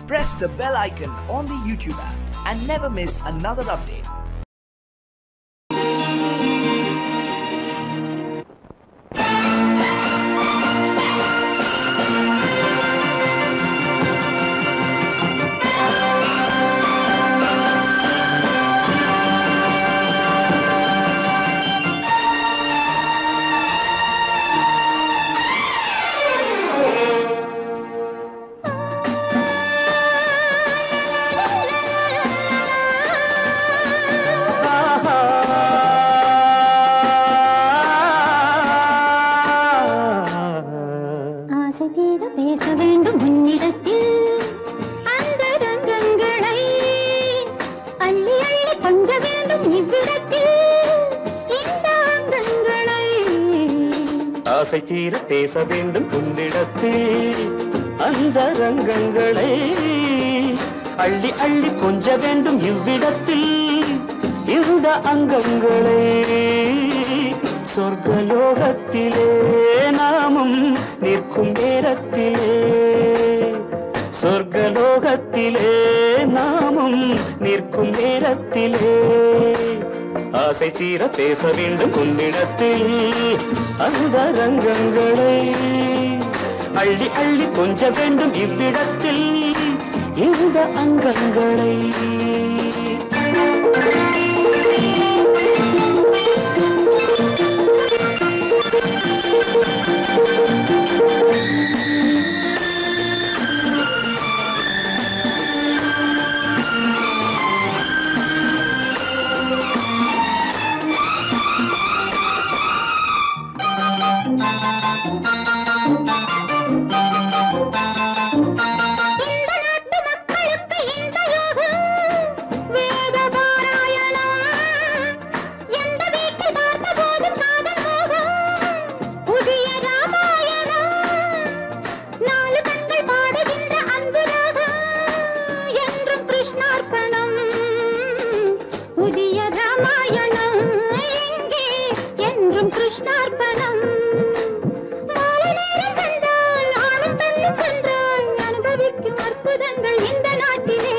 Press the bell icon on the YouTube app and never miss another update. பேச வேண்டும் உன்னிடத்தில் அந்த ரங்கங்களை அள்ளி அள்ளி கொஞ்ச வேண்டும் இவ்விடத்தில் இந்த அங்கங்களை ஆசை தீர பேச வேண்டும் உன்னிடத்தில் அந்த ரங்கங்களை அள்ளி அள்ளி கொஞ்ச வேண்டும் இவ்விடத்தில் இந்த அங்கங்களை சொர்க்கலோகத்திலே நாமும் நிற்கும் நேரத்திலே சொர்க்கலோகத்திலே நாமும் நிற்கும் நேரத்திலே ஆசை தீர பேச வேண்டும் உன்னிடத்தில் அந்த ரங்கங்களை அள்ளி அள்ளி கொஞ்ச வேண்டும் இவ்விடத்தில் இந்த அங்கங்களை கிருஷ்ணார்ப்பணம் நேரம் கண்டால் ஆணும் பெண்ணும் சென்றால் அனுபவிக்கும் அற்புதங்கள் இந்த நாட்டிலே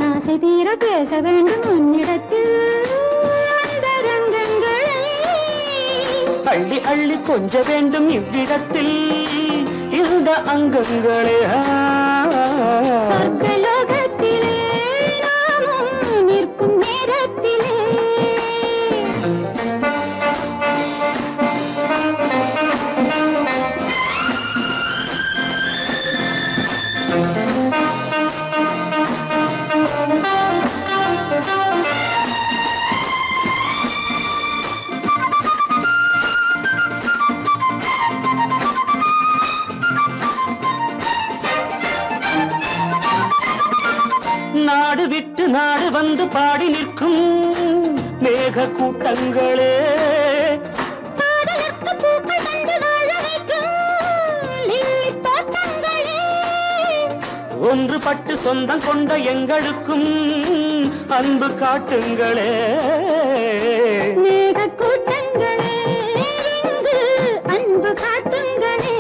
ஆசை தீர பேச வேண்டும் உன்னிடத்தில் அந்த ரங்கங்களை அள்ளி அள்ளி கொஞ்ச வேண்டும் இவ்விடத்தில் இந்த அங்கங்களே சொர்க்கலோகத்திலே நாமும் நிற்கும் நேரத்திலே நாடு விட்டு நாடு வந்து பாடி நிற்கும் மேக கூட்டங்களே ஒன்றுபட்டு சொந்தம் கொண்ட எங்களுக்கும் அன்பு காட்டுங்களே மேக கூட்டங்களே இங்கு அன்பு காட்டுங்களே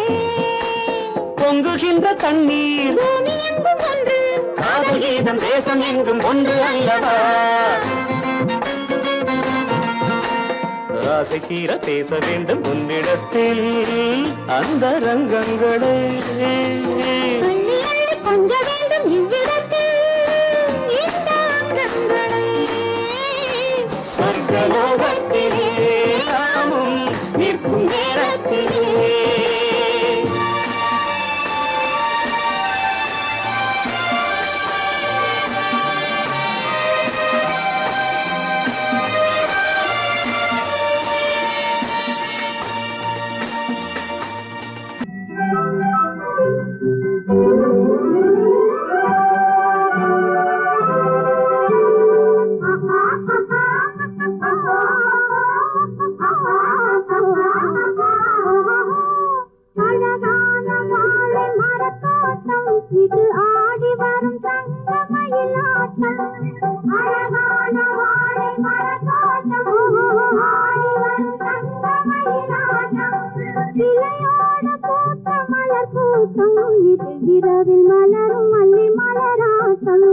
பொங்குகின்ற தண்ணீர் பூமி எங்கும் ஒன்று காதல் கீதம் தேசம் எங்கும் ஒன்று அல்லவா ஆசை தீர பேச வேண்டும் உன்னிடத்தில் அந்த ரங்கங்களை அள்ளி அள்ளி கொஞ்ச வேண்டும் இவ்விடத்தில் இந்த அங்கங்களை சொர்க்கலோகத்திலே நாமும் நிற்கும் நேரத்திலே பூத்த மலர் பூ கூட்டம் இது இரவில் மலரும் மல்லி மலராட்டம்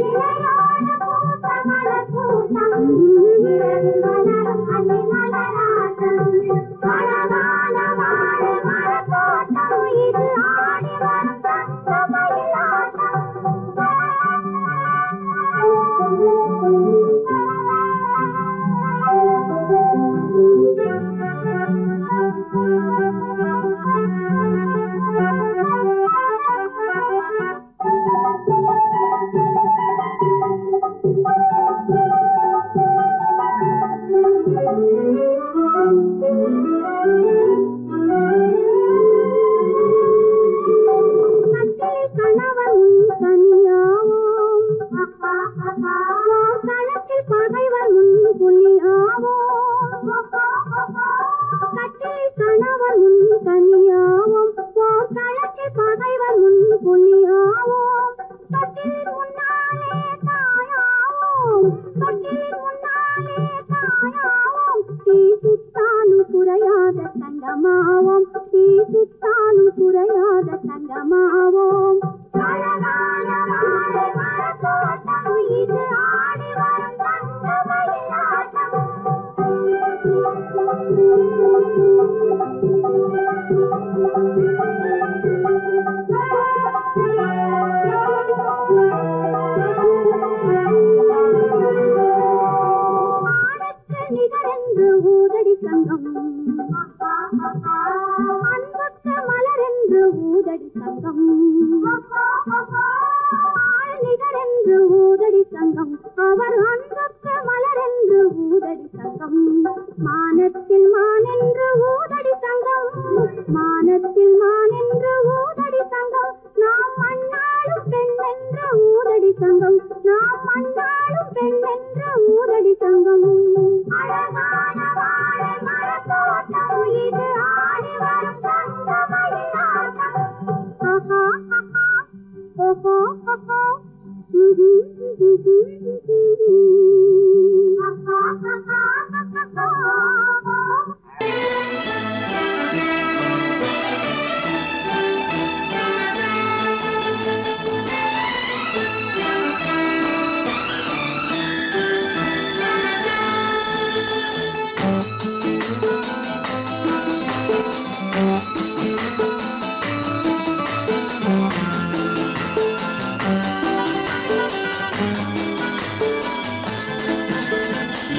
இளையோட பூத்த மலர் கூட்டம் இரவில் மலரும் மல்லி மலராட்டம் அழகான வாழை மரத்தோட்டம் இது ஆடி வரும் தங்கமயிலாட்டம்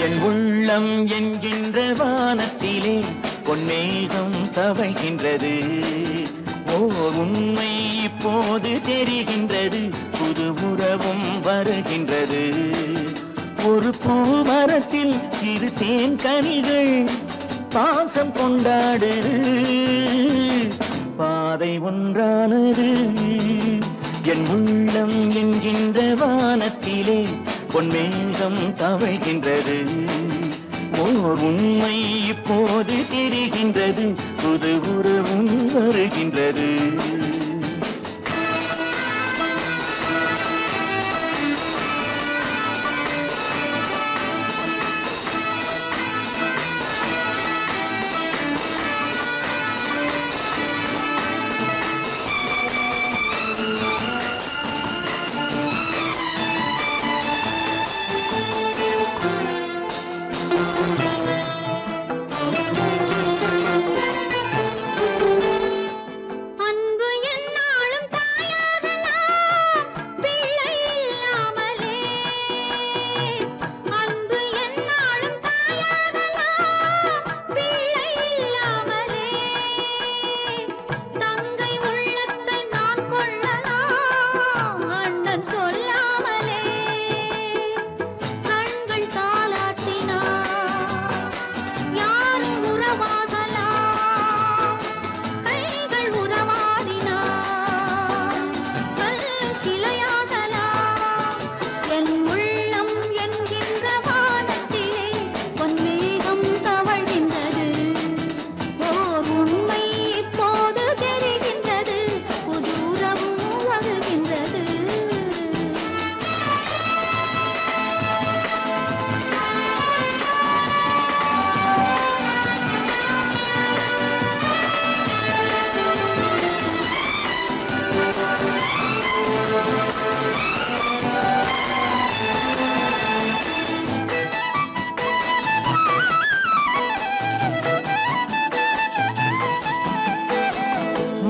என் உள்ளம் என்கின்ற வானத்திலே பொன்மேகம் தவழ்கின்றது. ஓர் உண்மை இப்போது தெரிகின்றது, புது உறவும் வருகின்றது. ஒரு பூமரத்தில் இரு தேன் கனிகள் பாசம் கொண்டாடுது, பாதை ஒன்றானது. என் உள்ளம் என்கின்ற வானத்திலே பொன்மேகம் தவழ்கின்றது. ஓர் உண்மை இப்போது தெரிகின்றது, புது உறவும் வருகின்றது. அன்பு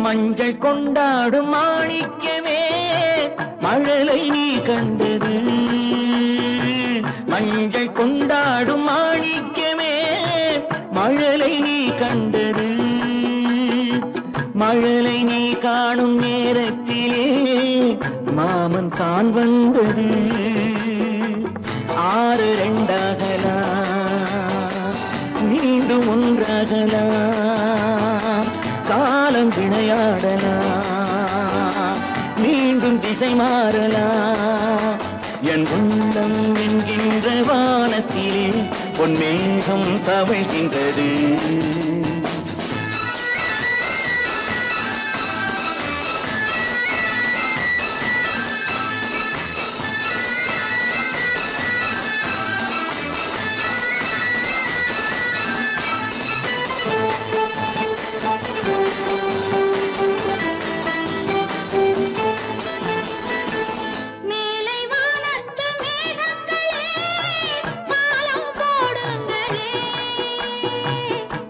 மஞ்சள் கொண்டாடும் மாணிக்கமே மழலை நீ கண்டது மஞ்சள் கொண்டாடும் மாணிக்கமே மழலை நீ கண்டது மழலை நீ காணும் நேரத்திலே மாமன் தான் வந்தது 6 2ஆகலாம் மீண்டும் ஒன்றாகலாம் காலம் விளையாடலாம் மீண்டும் திசை மாறலாம் என் உள்ளம் என்கின்ற வானத்திலே பொன்மேகம் தவழ்கின்றது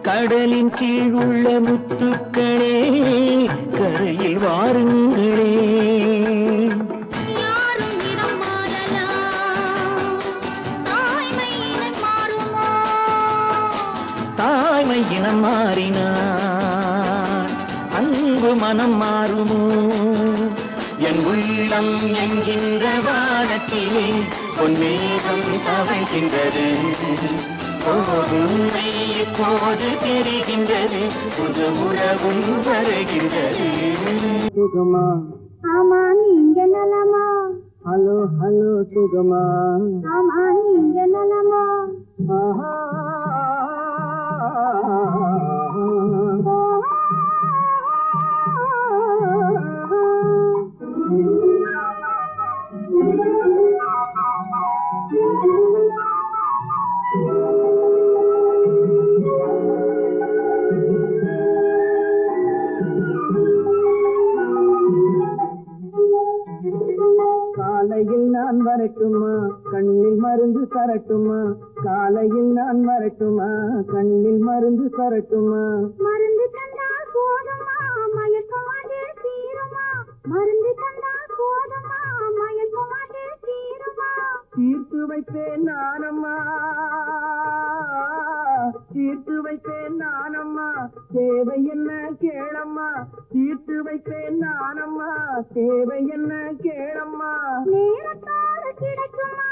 கடலின் கீழ் உள்ள முத்துக்களே கரையில் வாருங்களே யாரும் இனம் மாறலாம் தாய்மை இனம் மாறுமோ தாய்மை இனம் மாறினார் அன்பு மனம் மாறுமோ என் உள்ளம் என்கின்ற வானத்திலே பொன்மேகம் தவழ்கின்றது உண்மை இப்போது தெரிகின்றது புது உறவும் வருகின்றது சுகமா ஆமா நீங்க நலமா ஹலோ ஹலோ சுகமா ஆமா நீங்க நலமா காலையில் நான் வரட்டுமா கண்ணில் மருந்து தரட்டுமா காலையில் நான் வரட்டுமா கண்ணில் மருந்து தரட்டுமா மருந்து தந்தால் போதுமா மயக்கமாதே தீருமா மருந்து தந்தால் போதுமா மயக்கமாதே தீருமா தீர்த்து வைத்தேன் நானம்மா தீர்த்து வைத்தேன் நானம்மா தேவை என்ன கேளம்மா தீர்த்து வைத்தேன் நானம்மா தேவை என்ன கேளம்மா நேரத்தோடு கிடைக்குமா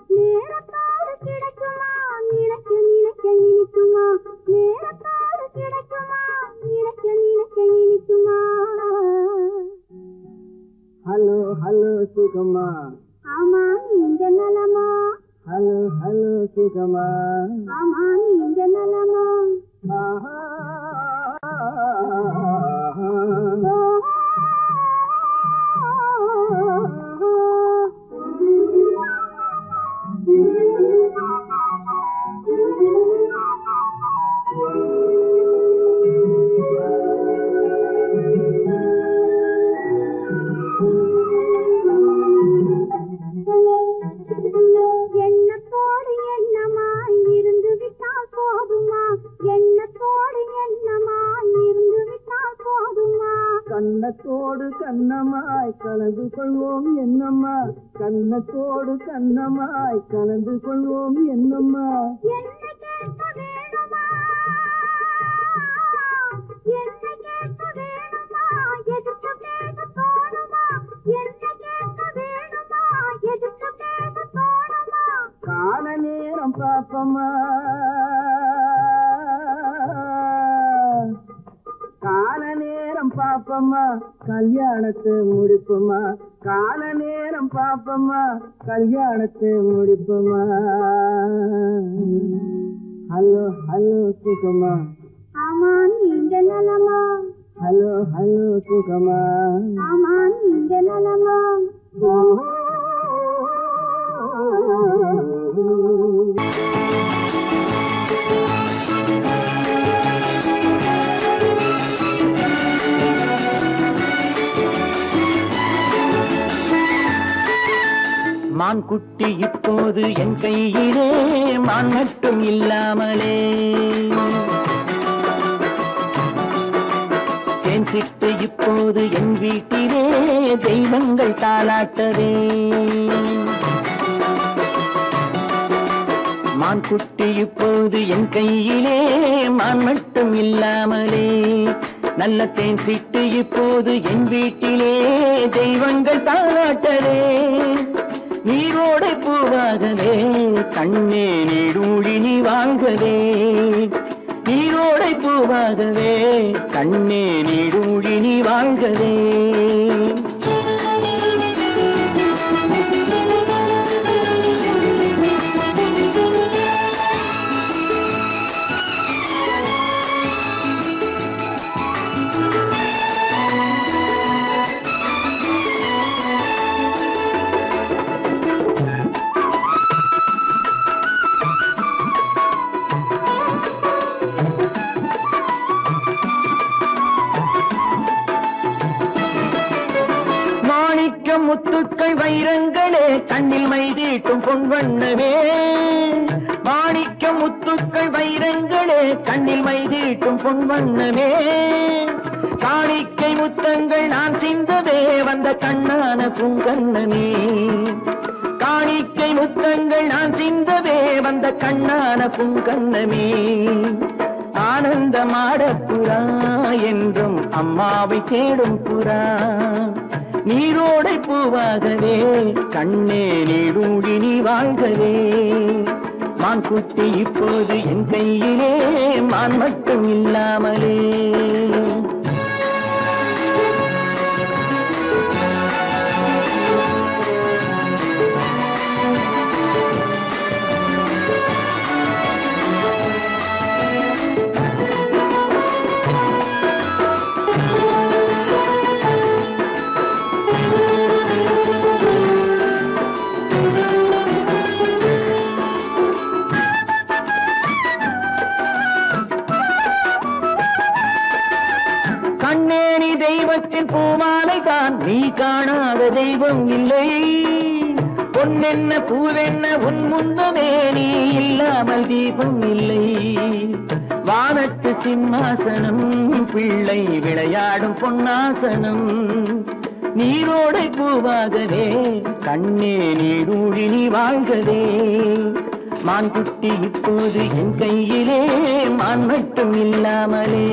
நேரத்தோடு கிடைக்குமா நினைக்க நினைக்க இனிக்குமா நேரத்தோடு கிடைக்குமா நினைக்க நினைக்க இனிக்குமா ஹலோ ஹலோ சுகமா ஆமா நீங்க நலமா ஹலோ ஹலோ சுகமா ஆமா நீங்க நலமா எண்ணத்தோடு எண்ணமாய் இருந்து விட்டால் போதுமா எண்ணத்தோடு எண்ணமாய் இருந்து விட்டால் போதுமா கண்ணத்தோடு கண்ணமாய் கலந்து கொள்வோம் என்னம்மா கண்ணத்தோடு கண்ணமாய் கலந்து கொள்வோம் என்னம்மா என்ன கேட்க வேணுமா என்ன கேட்க வேணுமா எதுக்கு கேட்க தோணுமா என்ன கேட்க வேணுமா எதுக்கு கேட்க தோணுமா கால நேரம் பாப்பம்மா கால நேரம் பாப்பம்மா கல்யாணத்தை முடிப்போமா கால நேரம் பாப்பம்மா கல்யாணத்தை முடிப்போமா ஹலோ ஹலோ சுகமா ஆமா நீங்க நலமா ஹலோ ஹலோ சுகமா ஆமா நீங்க நலமா மான் குட்டி இப்போது என் கையிலே மான் மட்டும் இல்லாமலே இப்போது என் வீட்டிலே தெய்வங்கள் தாலாட்டதே. மான் குட்டி இப்போது என் கையிலே மான் மட்டும் இல்லாமலே. நல்ல தேன் சிட்டு இப்போது என் வீட்டிலே தெய்வங்கள் தாலாட்டதே. நீரோடை பூவாகவே கண்ணே நீடூழி நீ வாழ்கவே. நீரோடை பூவாகவே கண்ணே நீடூழி நீ வாழ்கவே. முத்துக்கள் வைரங்களே கண்ணில் மைதீட்டும் பொன்வண்ணமே. மாணிக்க முத்துக்கள் வைரங்களே கண்ணில் மைதீட்டும் பொன்வண்ணமே. காணிக்கை முத்தங்கள் நான் சிந்தவே வந்த கண்ணான பூங்கண்ணமே. காணிக்கை முத்தங்கள் நான் சிந்தவே வந்த கண்ணான பூங்கண்ணமே. ஆனந்தமாட புறா என்றும் அம்மாவை தேடும் புறா. நீரோடை பூவாகவே கண்ணே நீடூழி நீ வாழ்கவே. மான் குட்டி இப்போது என் கையிலே மான் மட்டும் இல்லாமலே. கண்ணேணி தெய்வத்தின் பூமாலை தான் நீ காணாத தெய்வம் இல்லை. பொன்னென்ன பூவென்ன உன் முன்னமே நீ இல்லாமல் தீபம் இல்லை. வானத்து சிம்மாசனம் பிள்ளை விளையாடும் பொன்னாசனம். நீரோடை பூவாகவே கண்ணே நீடூழி நீ வாழ்கவே. மான் குட்டி இப்போது என் கையிலே மான் மட்டும் இல்லாமலே.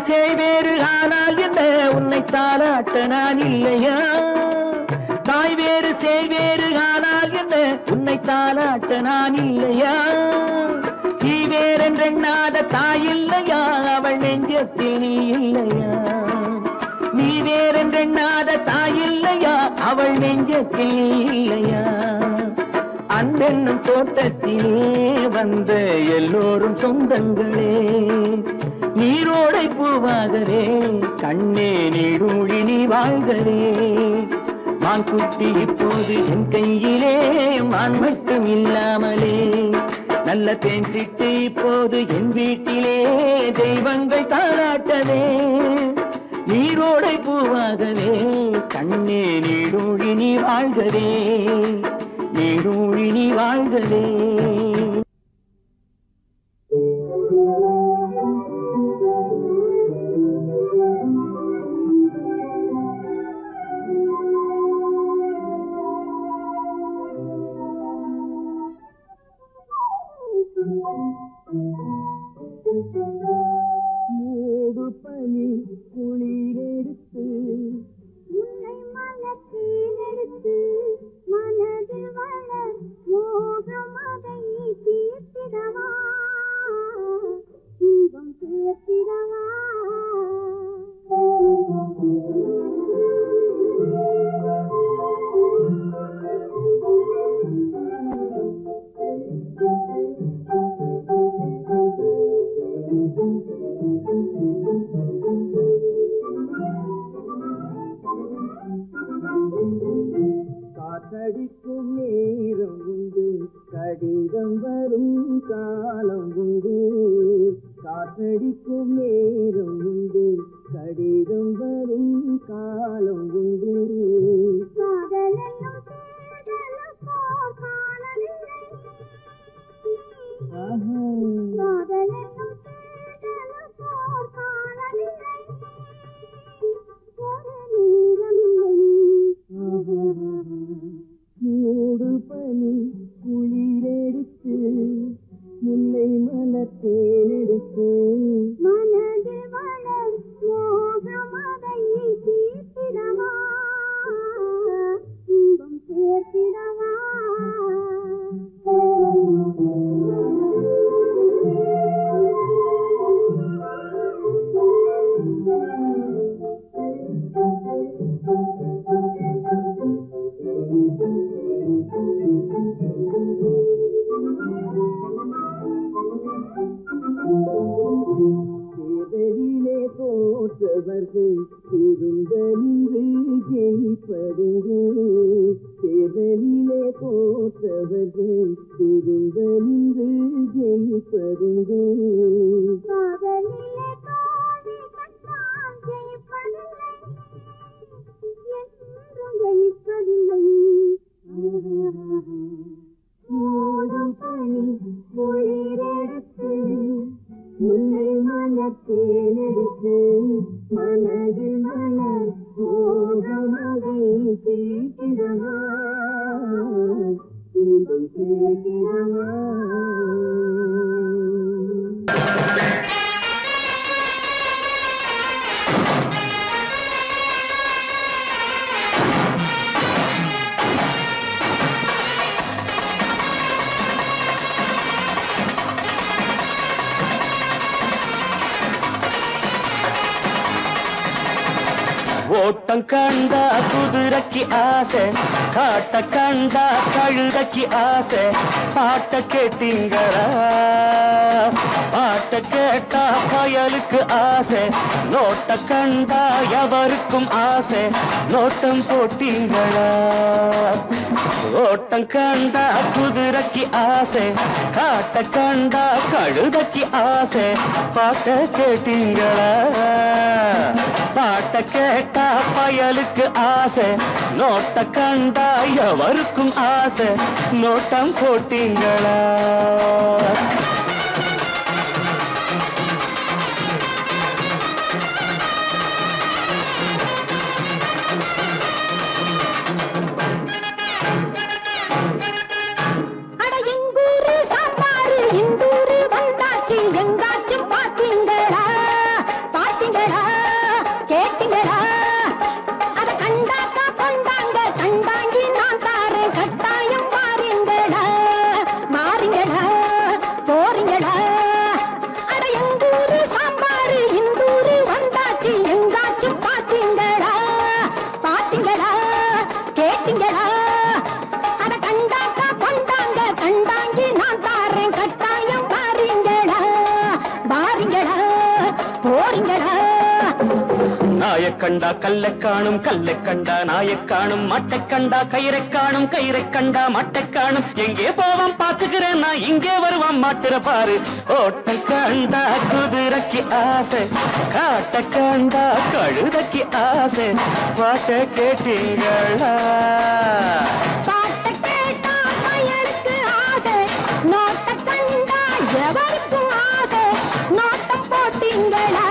சேவேறு ஆனால் என்ன உன்னை தாலாட்ட நான் இல்லையா. தாய் வேறு சேவேறு ஆனால் என்ன உன்னை தாலாட்ட நான் இல்லையா. நீ வேறென்றெண்ணாத தாய் இல்லையா அவள் நெஞ்சத்தில் நீ இல்லையா. நீ வேறென்றெண்ணாத தாய் இல்லையா அவள் நெஞ்சத்தில் நீ இல்லையா. அன்பென்னும் தோட்டத்திலே வந்த எல்லோரும் சொந்தங்களே. நீரோடை பூவாகவே கண்ணே நீடூழி நீ வாழ்கவே. மான் குட்டி இப்போது என் கையிலே மான் மட்டும் இல்லாமலே. நல்ல தேன் சிட்டு இப்போது என் வீட்டிலே தெய்வங்கள் தாராட்டவே. நீரோடை பூவாகவே கண்ணே நீடூழி நீ வாழ்கவே. நீடூழி நீ வாழ்கவே. மூடு பனி குளிரெடுத்து உன்னை மனத்தில் எடுத்து மனதில் வளர் மோகம் அதை தீர்த்திடவா இன்பம் சேர்த்திடவா. உண்டு காத்தடிக்கும் நேரம் உண்டு கடிதம் வரும் காலம் உண்டு காதலென்னும் தேடலுக்கோர் காலமில்லை காதலென்னும் தேடலுக்கோர் காலமில்லை ஒரு நேரமில்லை மூடு பனி குளிரெடுத்து முல்லை மலத்தேனெடுத்து மனதில் வளர் மோகமதை தீர்த்திடவா இன்பம் சேர்த்திடவா தேர்தலிலே தோற்றவர்கள் திரும்ப நின்று ஜெயிப்பதுண்டு தேர்தலிலே தோற்றவர்கள் திரும்ப நின்று ஜெயிப்பதுண்டு காதலிலே தோல்வி கண்டால் ஜெயிப்பதில்லை என்றும் ஜெயிப்பதில்லை மூடும் பனி குளிரெடுத்து முல்லை மலத்தேனெடுத்து மனதில் மலர் மோகமதை தீர்த்திடவா இன்பம் சேர்த்திடவா ஓட்டம் கண்டா குதிரைக்கு ஆசை காட்ட கண்டா கழுதைக்கு ஆசை பாட்ட கேட்டீங்களா பாட்ட கேட்டா பயலுக்கு ஆசை நோட்ட கண்டா எவருக்கும் ஆசை நோட்டம் போட்டீங்களா ஓட்டம் கண்டா குதிரைக்கு ஆசை காட்ட கண்டா கழுதைக்கு ஆசை பாட்ட கேட்டீங்களா பாட்ட கேட்டா பயலுக்கு ஆசை நோட்ட கண்டா எவருக்கும் ஆசை நோட்டம் போட்டீங்களா அட எங்கூரு சாப்பாரு இந்தூரு வந்தாச்சு எங்காச்சும் பாத்தீங்களா பாத்தீங்களா கேட்டீங்களா அத கண்டாக்கா கொண்டாங்க கண்டாங்கி நான் தாரேன் கட்டாயம் பாருங்களா மாறிங்களா போறீங்களா அட எங்கூரு சாம்பாரு இந்தூரு வந்தாச்சு எங்காச்சும் பாத்தீங்களா பாத்தீங்களா கேட்டீங்களா அத கண்டாக்கா கொண்டாங்க கண்டாங்கி நான் தாரேன் கட்டாயம் பாருங்களா பாருங்களா போறீங்களா நாயக் கண்டா கல்லை காணும் கல்லை கண்டா நாயக் காணும் மட்டை கண்டா கயிறை காணும் கயிறை கண்டா மட்டை காணும் எங்கே போவான் பாத்துக்கிறேன் நான் இங்கே வருவான் மாட்டுற பாரு ஓட்ட கண்டா குதிரைக்கு ஆசை காட்ட கண்டா கழுதைக்கு ஆசை பாட்ட கேட்டீங்களா பாட்ட கேட்டா பயலுக்கு ஆசை நோட்ட கண்டா எவருக்கும் ஆசை நோட்டம் போட்டீங்களா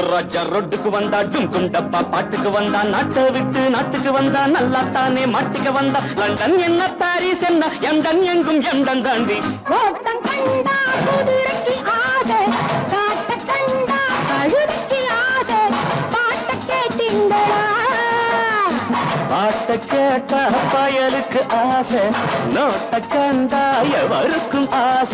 ராஜா ரொட்டுக்கு வந்தா டும்கும் டப்பா பாட்டுக்கு வந்தா நாட்டை விட்டு நாட்டுக்கு வந்தா நல்லா தானே மாட்டுக்கு வந்தா லண்டன் என்ன பாரிஸ் என்ன எண்டன் எங்கும் எண்டன் தாண்டி ஓட்டம் கண்டா குதிரைக்கு ஆசை காட்ட கண்டா கழுதைக்கு ஆசை பாட்ட கேட்டீங்களா பாட்ட கேட்டா பயலுக்கு ஆசை நோட்ட கண்டா எவருக்கும் ஆசை